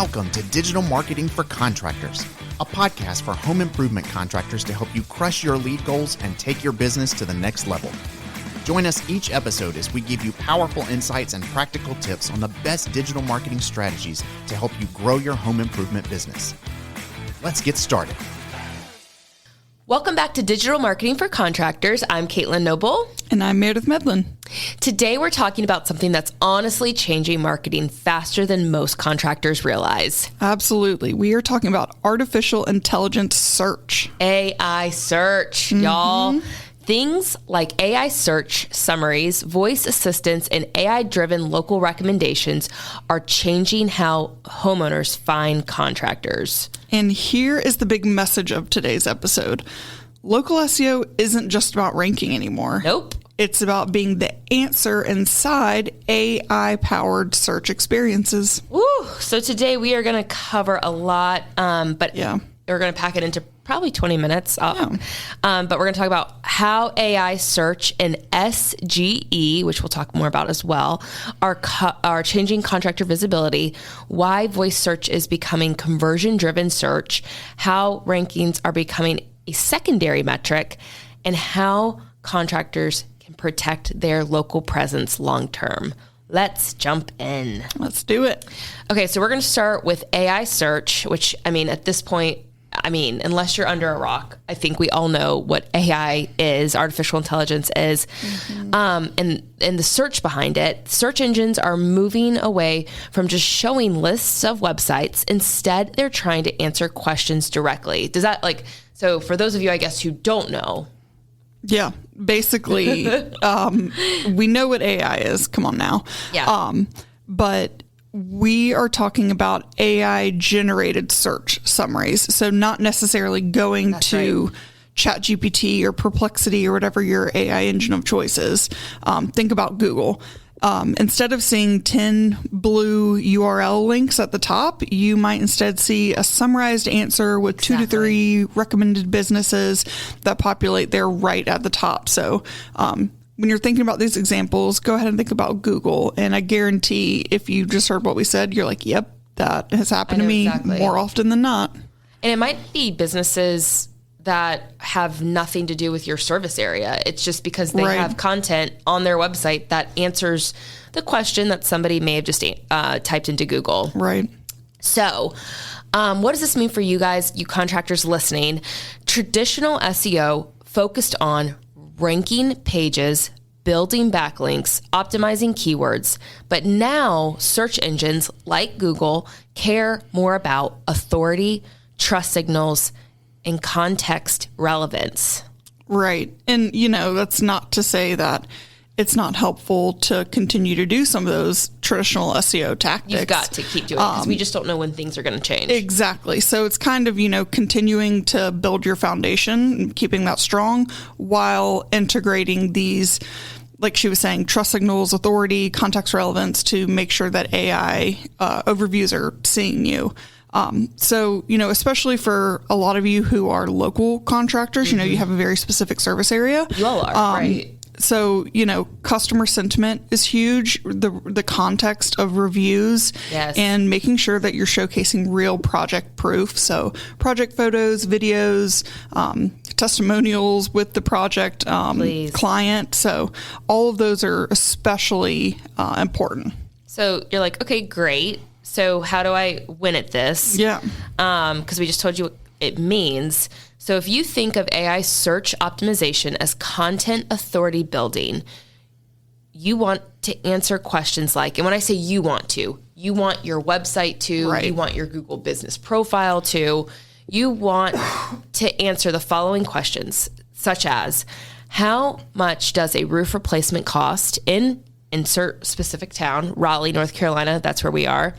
Welcome to Digital Marketing for Contractors, a podcast for home improvement contractors to help you crush your lead goals and take your business to the next level. Join us each episode as we give you powerful insights and practical tips on the best digital marketing strategies to help you grow your home improvement business. Let's get started. Welcome back to Digital Marketing for Contractors. I'm Caitlyn Noble. And I'm Meredith Medlin. Today we're talking about something that's honestly changing marketing faster than most contractors realize. Absolutely. We are talking about artificial intelligence search. AI search, y'all. Things like AI search, summaries, voice assistants, and AI-driven local recommendations are changing how homeowners find contractors. And here is the big message of today's episode. Local SEO isn't just about ranking anymore. Nope. It's about being the answer inside AI-powered search experiences. Woo! So today we are going to cover a lot, but we're going to pack it into probably 20 minutes. But we're going to talk about how AI search and SGE, which we'll talk more about as well, are changing contractor visibility, why voice search is becoming conversion-driven search, how rankings are becoming a secondary metric, and how contractors can protect their local presence long-term. Let's jump in. Let's do it. Okay, so we're going to start with AI search, which, at this point, unless you're under a rock, I think we all know what AI is, artificial intelligence is, and the search behind it. Search engines are moving away from just showing lists of websites. Instead, they're trying to answer questions directly. Does that so for those of you, I guess, who don't know? Yeah, basically, we know what AI is. Come on now. Yeah. But we are talking about AI-generated search summaries. So not necessarily going to ChatGPT or Perplexity or whatever your AI engine of choice is. Think about Google. Instead of seeing 10 blue URL links at the top, you might instead see a summarized answer with 2 to 3 recommended businesses that populate there right at the top. So when you're thinking about these examples, go ahead and think about Google. And I guarantee if you just heard what we said, you're like, yep, that has happened to me more often than not. And it might be businesses that have nothing to do with your service area. It's just because they have content on their website that answers the question that somebody may have just typed into Google. Right. So what does this mean for you guys, you contractors listening? Traditional SEO focused on ranking pages, building backlinks, optimizing keywords. But now search engines like Google care more about authority, trust signals, and context relevance. Right. And, that's not to say that it's not helpful to continue to do some of those traditional SEO tactics. You've got to keep doing it because we just don't know when things are going to change. Exactly. So it's kind of, continuing to build your foundation and keeping that strong while integrating these, like she was saying, trust signals, authority, context relevance to make sure that AI overviews are seeing you. So, especially for a lot of you who are local contractors, you have a very specific service area. You all are, right? So, customer sentiment is huge, the context of reviews, and making sure that you're showcasing real project proof. So project photos, videos, testimonials with the project client. So all of those are especially important. So you're like, okay, great. So how do I win at this? Yeah. Because we just told you what it means. So if you think of AI search optimization as content authority building, you want to answer questions like, and when I say you want your website to, you want your Google business profile to, you want to answer the following questions, such as, how much does a roof replacement cost in insert specific town, Raleigh, North Carolina, that's where we are.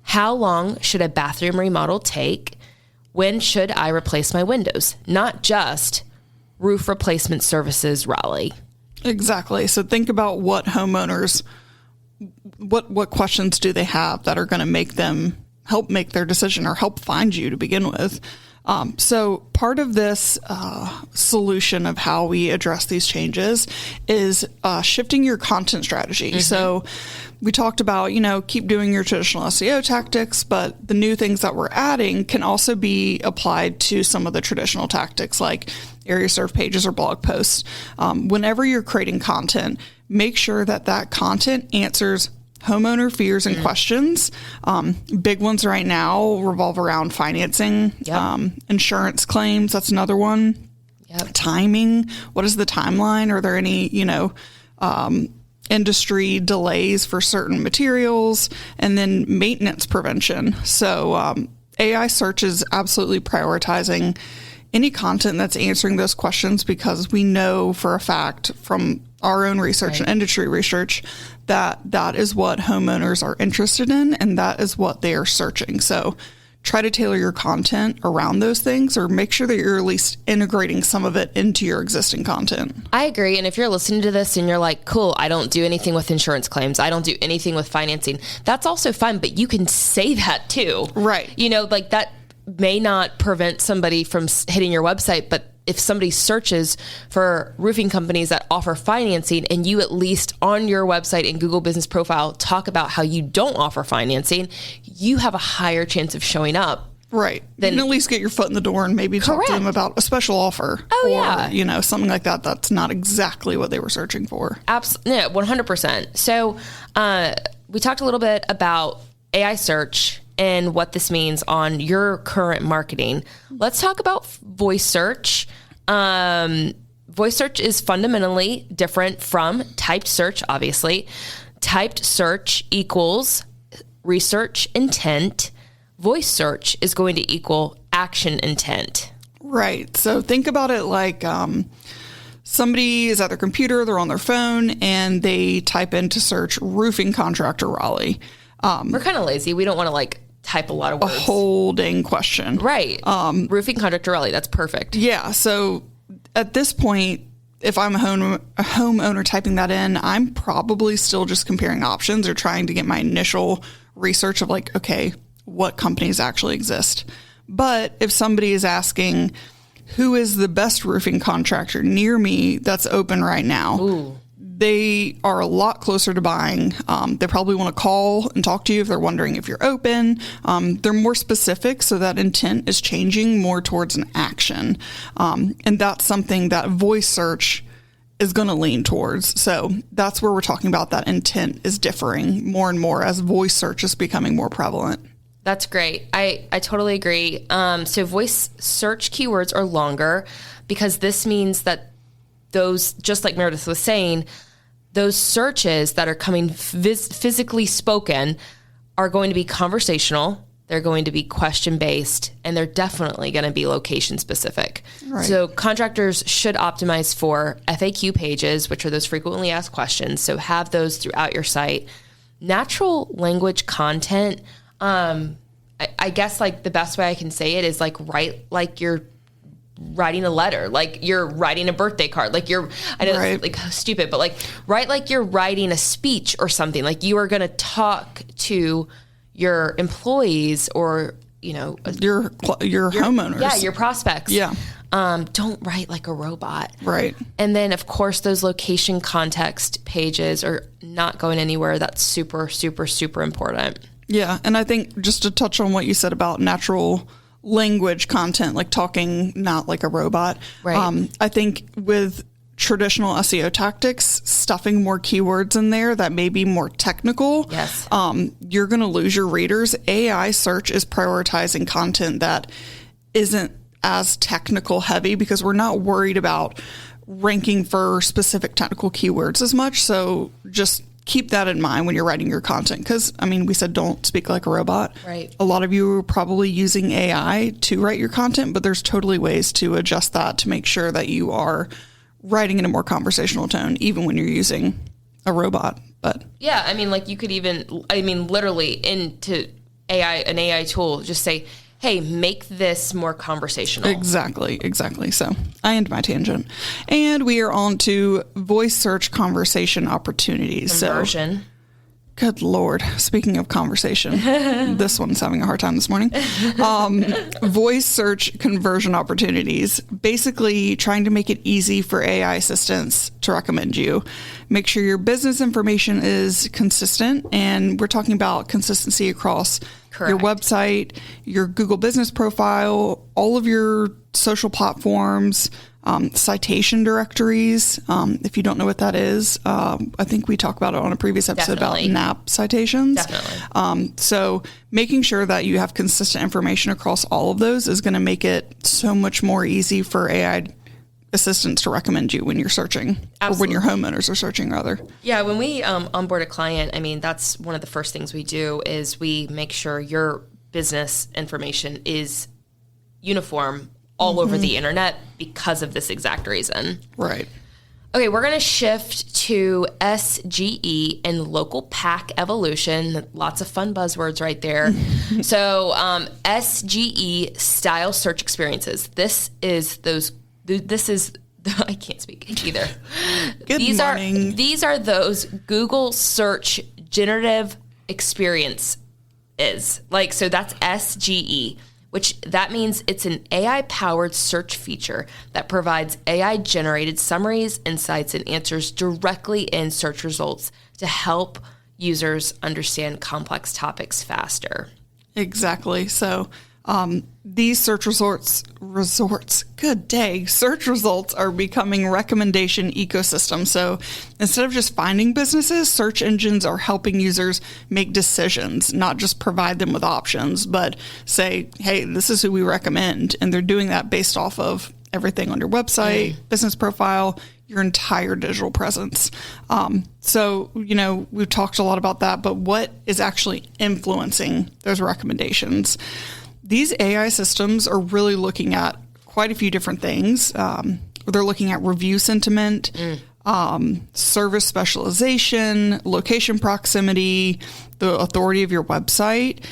How long should a bathroom remodel take? When should I replace my windows? Not just roof replacement services, Raleigh. Exactly. So think about what homeowners, what questions do they have that are going to make them help make their decision or help find you to begin with. So part of this solution of how we address these changes is shifting your content strategy. So we talked about, keep doing your traditional SEO tactics, but the new things that we're adding can also be applied to some of the traditional tactics like area served pages or blog posts. Whenever you're creating content, make sure that content answers homeowner fears and questions. Big ones right now revolve around financing, insurance claims. That's another one. Timing. What is the timeline? Are there any, industry delays for certain materials? And then maintenance prevention. So AI search is absolutely prioritizing any content that's answering those questions because we know for a fact from our own research and industry research that is what homeowners are interested in and that is what they are searching. So try to tailor your content around those things or make sure that you're at least integrating some of it into your existing content. I agree. And if you're listening to this and you're like, cool, I don't do anything with insurance claims. I don't do anything with financing. That's also fine, but you can say that too. Right. That may not prevent somebody from hitting your website, but if somebody searches for roofing companies that offer financing and you at least on your website and Google Business Profile talk about how you don't offer financing, you have a higher chance of showing up. Right. Then at least get your foot in the door and maybe talk to them about a special offer. Or, something like that. That's not exactly what they were searching for. Absolutely. Yeah, 100%. So we talked a little bit about AI search and what this means on your current marketing. Let's talk about voice search. Voice search is fundamentally different from typed search, obviously. Typed search equals research intent. Voice search is going to equal action intent. Right. So think about it like somebody is at their computer, they're on their phone, and they type into search roofing contractor Raleigh. We're kind of lazy. We don't want to type a lot of words. A whole dang question. Right. Roofing contractor Raleigh. That's perfect. Yeah. So at this point, if I'm a homeowner typing that in, I'm probably still just comparing options or trying to get my initial research of okay, what companies actually exist. But if somebody is asking, who is the best roofing contractor near me that's open right now? They are a lot closer to buying. They probably want to call and talk to you if they're wondering if you're open. They're more specific, so that intent is changing more towards an action. And that's something that voice search is going to lean towards. So that's where we're talking about that intent is differing more and more as voice search is becoming more prevalent. That's great. I totally agree. So voice search keywords are longer because this means that those, just like Meredith was saying, those searches that are coming physically spoken are going to be conversational, they're going to be question-based, and they're definitely going to be location-specific. Right. So contractors should optimize for FAQ pages, which are those frequently asked questions, so have those throughout your site. Natural language content, I guess the best way I can say it is write like you're writing a letter, like you're writing a birthday card, I know it's stupid, but write like you're writing a speech or something, like you are going to talk to your employees or, your homeowners. Yeah. Your prospects. Yeah. Don't write like a robot. Right. And then of course those location context pages are not going anywhere. That's super, super, super important. Yeah. And I think just to touch on what you said about natural language content, like talking not like a robot. Right. I think with traditional SEO tactics, stuffing more keywords in there that may be more technical, yes, you're going to lose your readers. AI search is prioritizing content that isn't as technical heavy because we're not worried about ranking for specific technical keywords as much. So just keep that in mind when you're writing your content. Because, we said don't speak like a robot. Right. A lot of you are probably using AI to write your content, but there's totally ways to adjust that to make sure that you are writing in a more conversational tone, even when you're using a robot. But yeah, you could even, literally into an AI tool, just say, hey, make this more conversational. Exactly. So I end my tangent. And we are on to voice search conversation opportunities. Conversion. Good Lord. Speaking of conversation, this one's having a hard time this morning. Voice search conversion opportunities. Basically trying to make it easy for AI assistants to recommend you. Make sure your business information is consistent. And we're talking about consistency across your website, your Google business profile, all of your social platforms, citation directories. If you don't know what that is, I think we talked about it on a previous episode about NAP citations. Definitely. So making sure that you have consistent information across all of those is going to make it so much more easy for AI assistants to recommend you when you're searching. Absolutely. Or when your homeowners are searching, rather. Yeah, when we onboard a client, I mean, that's one of the first things we do is we make sure your business information is uniform all over the internet because of this exact reason. Right. Okay, we're going to shift to SGE and local pack evolution. Lots of fun buzzwords right there. So SGE style search experiences. This is I can't speak either. These morning. These are those Google search generative experience is. Like, so that's SGE, which that means it's an AI-powered search feature that provides AI-generated summaries, insights, and answers directly in search results to help users understand complex topics faster. Exactly. So these search search results are becoming recommendation ecosystem. So instead of just finding businesses, search engines are helping users make decisions, not just provide them with options, but say, hey, this is who we recommend. And they're doing that based off of everything on your website, business profile, your entire digital presence. So, we've talked a lot about that, but what is actually influencing those recommendations? These AI systems are really looking at quite a few different things. They're looking at review sentiment, service specialization, location proximity, the authority of your website,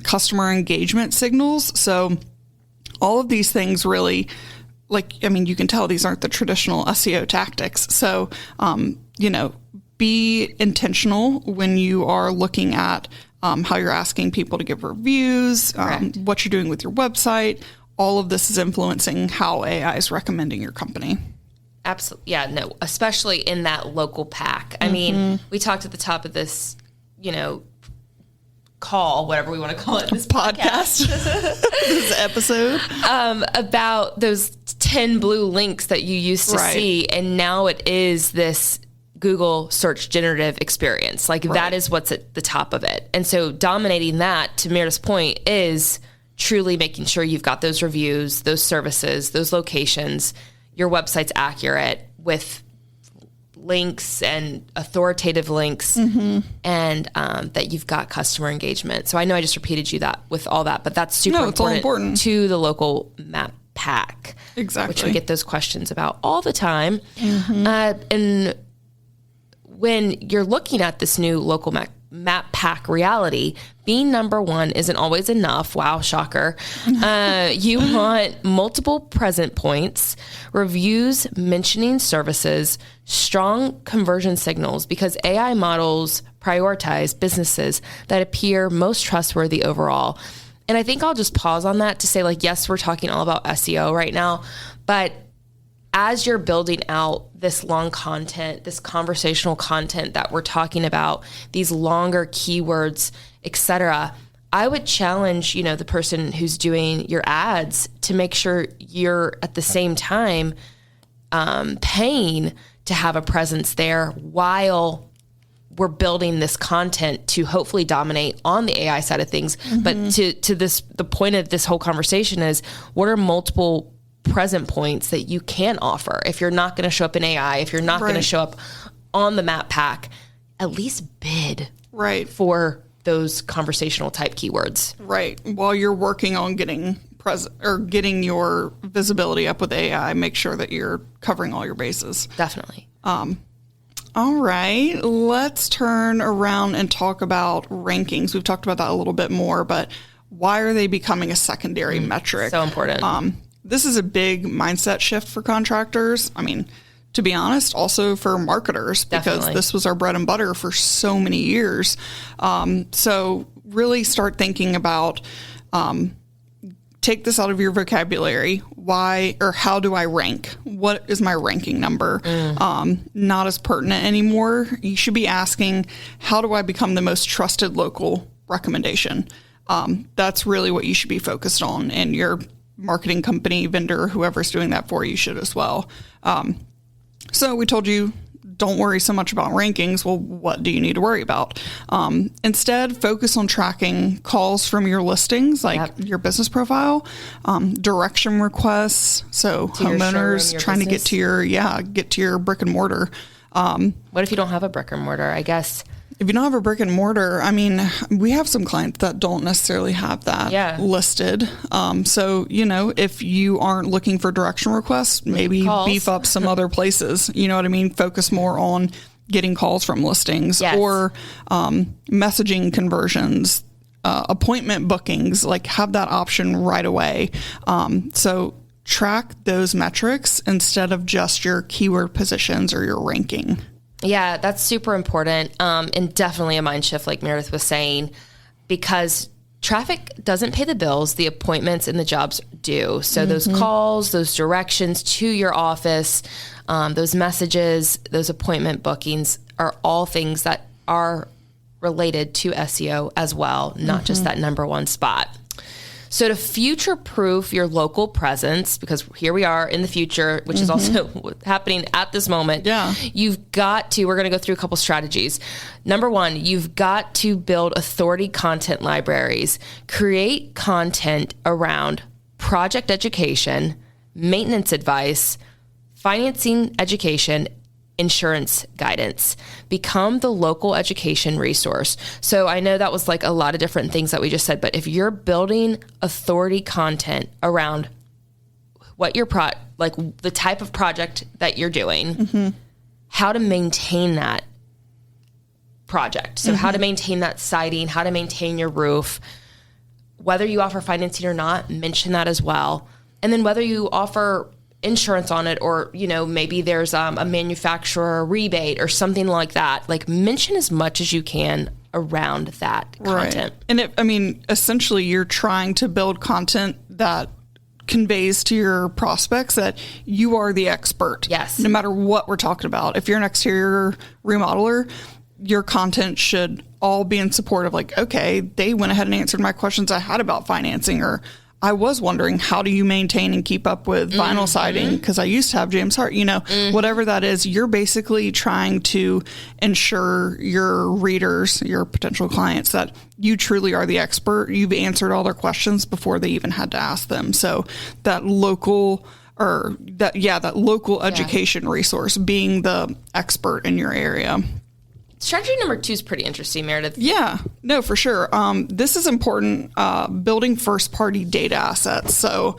customer engagement signals. So all of these things really, you can tell these aren't the traditional SEO tactics. So, be intentional when you are looking at how you're asking people to give reviews, what you're doing with your website. All of this is influencing how AI is recommending your company. Absolutely. Yeah, no, especially in that local pack. I mean, we talked at the top of this, call, whatever we want to call it, this podcast. This episode. About those 10 blue links that you used to see. And now it is this Google search generative experience. That is what's at the top of it. And so dominating that, to Meredith's point, is truly making sure you've got those reviews, those services, those locations, your website's accurate with links and authoritative links, and that you've got customer engagement. So I know I just repeated you that with all that, but that's super important to the local map pack. Exactly. Which we get those questions about all the time. And when you're looking at this new local map pack reality, being number one isn't always enough. Wow, shocker. You want multiple present points, reviews mentioning services, strong conversion signals, because AI models prioritize businesses that appear most trustworthy overall. And I think I'll just pause on that to say, yes, we're talking all about SEO right now, but as you're building out this long content, this conversational content that we're talking about, these longer keywords, etc., I would challenge, the person who's doing your ads to make sure you're at the same time paying to have a presence there while we're building this content to hopefully dominate on the AI side of things. But to this, the point of this whole conversation is, what are multiple present points that you can offer? If you're not going to show up in AI, if you're not going to show up on the map pack, at least bid for those conversational type keywords. Right. While you're working on getting getting your visibility up with AI, make sure that you're covering all your bases. Definitely. All right. Let's turn around and talk about rankings. We've talked about that a little bit more, but why are they becoming a secondary metric? So important. This is a big mindset shift for contractors. I mean, to be honest, also for marketers, because this was our bread and butter for so many years. So really start thinking about, take this out of your vocabulary. Why or how do I rank? What is my ranking number? Not as pertinent anymore. You should be asking, how do I become the most trusted local recommendation? That's really what you should be focused on, and your marketing company, vendor, whoever's doing that for you should as well. So we told you, don't worry so much about rankings. Well, what do you need to worry about? Instead, focus on tracking calls from your listings, like your business profile, direction requests. So homeowners trying to get to your brick and mortar. What if you don't have a brick and mortar? I guess if you don't have a brick and mortar, I mean, we have some clients that don't necessarily have that listed. So, if you aren't looking for direction requests, maybe beef up some other places. You know what I mean? Focus more on getting calls from listings or messaging conversions, appointment bookings, like have that option right away. So track those metrics instead of just your keyword positions or your ranking. Yeah, that's super important, and definitely a mind shift, like Meredith was saying, because traffic doesn't pay the bills, the appointments and the jobs do. So those calls, those directions to your office, those messages, those appointment bookings are all things that are related to SEO as well, not just that number one spot. So to future-proof your local presence, because here we are in the future, which is also happening at this moment, you've got to, we're going to go through a couple strategies. Number one, you've got to build authority content libraries. Create content around project education, maintenance advice, financing education, insurance guidance. Become the local education resource. So I know that was like a lot of different things that we just said, but if you're building authority content around what your like the type of project that you're doing, how to maintain that project. So how to maintain that siding, how to maintain your roof, whether you offer financing or not, mention that as well. And then whether you offer insurance on it, or maybe there's a manufacturer rebate or something like that, like mention as much as you can around that content. And essentially you're trying to build content that conveys to your prospects that you are the expert. Yes. No matter what we're talking about. If you're an exterior remodeler, your content should all be in support of like, okay, they went ahead and answered my questions I had about financing, or I was wondering, how do you maintain and keep up with vinyl siding? Because I used to have James Hart, whatever that is, you're basically trying to ensure your readers, your potential clients, that you truly are the expert. You've answered all their questions before they even had to ask them. So that local education resource, being the expert in your area. Strategy number 2 is pretty interesting, Meredith. Yeah, no, for sure. This is important, building first-party data assets. So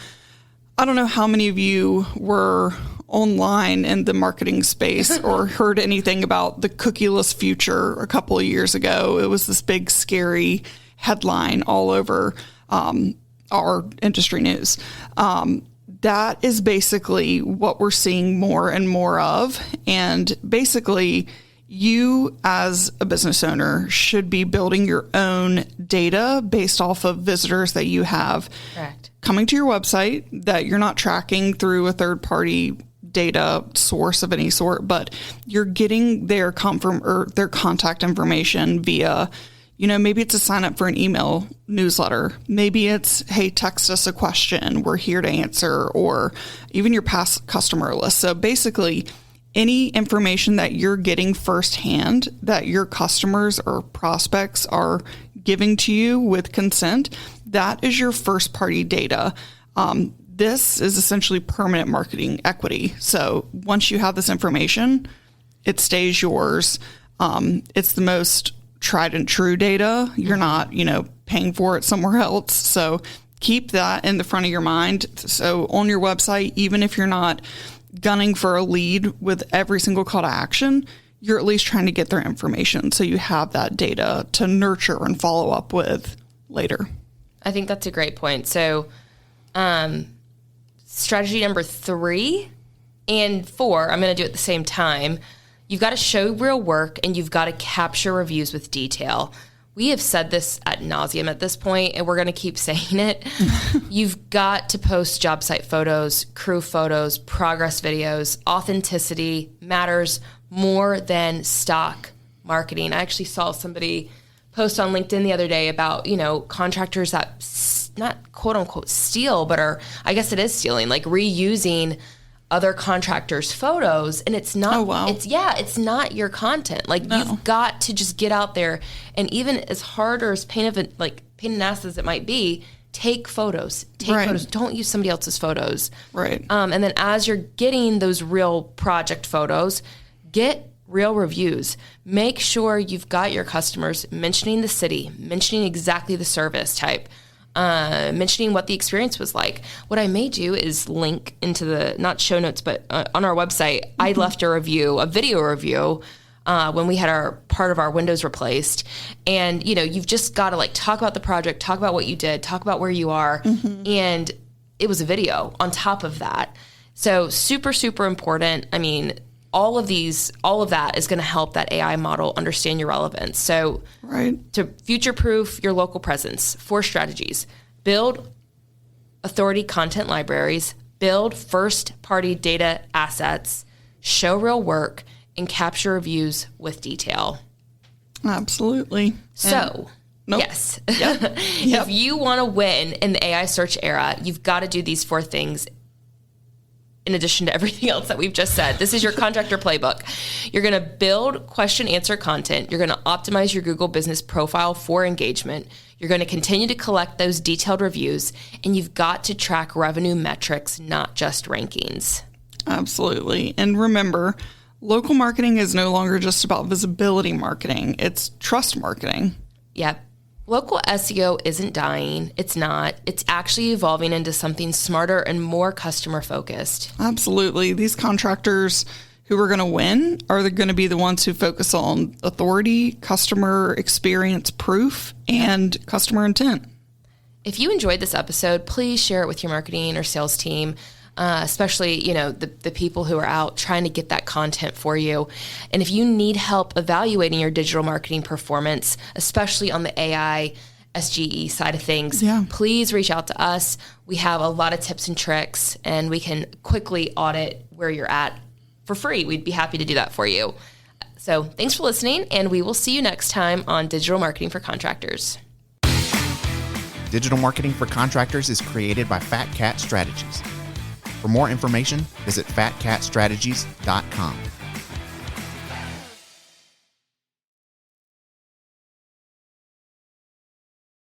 I don't know how many of you were online in the marketing space or heard anything about the cookieless future a couple of years ago. It was this big, scary headline all over our industry news. That is basically what we're seeing more and more of. And basically, you as a business owner should be building your own data based off of visitors that you have coming to your website that you're not tracking through a third-party data source of any sort, but you're getting their contact information via, maybe it's a sign up for an email newsletter. Maybe it's, hey, text us a question, we're here to answer, or even your past customer list. So basically, any information that you're getting firsthand that your customers or prospects are giving to you with consent, that is your first party data. This is essentially permanent marketing equity. So once you have this information, it stays yours. It's the most tried and true data. You're not, paying for it somewhere else. So keep that in the front of your mind. So on your website, even if you're not gunning for a lead with every single call to action, you're at least trying to get their information so you have that data to nurture and follow up with later. I think that's a great point. So strategy number 3 And 4, I'm going to do it at the same time. You've got to show real work and you've got to capture reviews with detail. We have said this ad nauseum at this point, and we're going to keep saying it. You've got to post job site photos, crew photos, progress videos. Authenticity matters more than stock marketing. I actually saw somebody post on LinkedIn the other day about, contractors that not quote unquote steal, but are, I guess it is stealing, like reusing other contractors' photos, and it's not. Oh, wow. It's not your content. Like you've got to just get out there, and even as hard or as pain in the ass as it might be, take photos. Take photos. Don't use somebody else's photos. Right. And then as you're getting those real project photos, get real reviews. Make sure you've got your customers mentioning the city, mentioning exactly the service type. Mentioning what the experience was like. What I may do is link into the, not show notes, but on our website, I left a video review, when we had part of our windows replaced. And, you've just got to talk about the project, talk about what you did, talk about where you are. And it was a video on top of that. So super, super important. I mean, all of that is going to help that AI model understand your relevance. So to future-proof your local presence, 4 strategies: build authority content libraries, build first-party data assets, show real work, and capture reviews with detail. Absolutely. So, yes, if you want to win in the AI search era, you've got to do these 4 things. In addition to everything else that we've just said, this is your contractor playbook. You're going to build question answer content. You're going to optimize your Google business profile for engagement. You're going to continue to collect those detailed reviews, and you've got to track revenue metrics, not just rankings. Absolutely. And remember, local marketing is no longer just about visibility marketing. It's trust marketing. Yep. Local SEO isn't dying. It's not. It's actually evolving into something smarter and more customer focused. Absolutely. These contractors who are going to win are going to be the ones who focus on authority, customer experience proof, and customer intent. If you enjoyed this episode, please share it with your marketing or sales team. Especially, the people who are out trying to get that content for you. And if you need help evaluating your digital marketing performance, especially on the AI, SGE side of things, please reach out to us. We have a lot of tips and tricks, and we can quickly audit where you're at for free. We'd be happy to do that for you. So thanks for listening, and we will see you next time on Digital Marketing for Contractors. Digital Marketing for Contractors is created by Fat Cat Strategies. For more information, visit fatcatstrategies.com.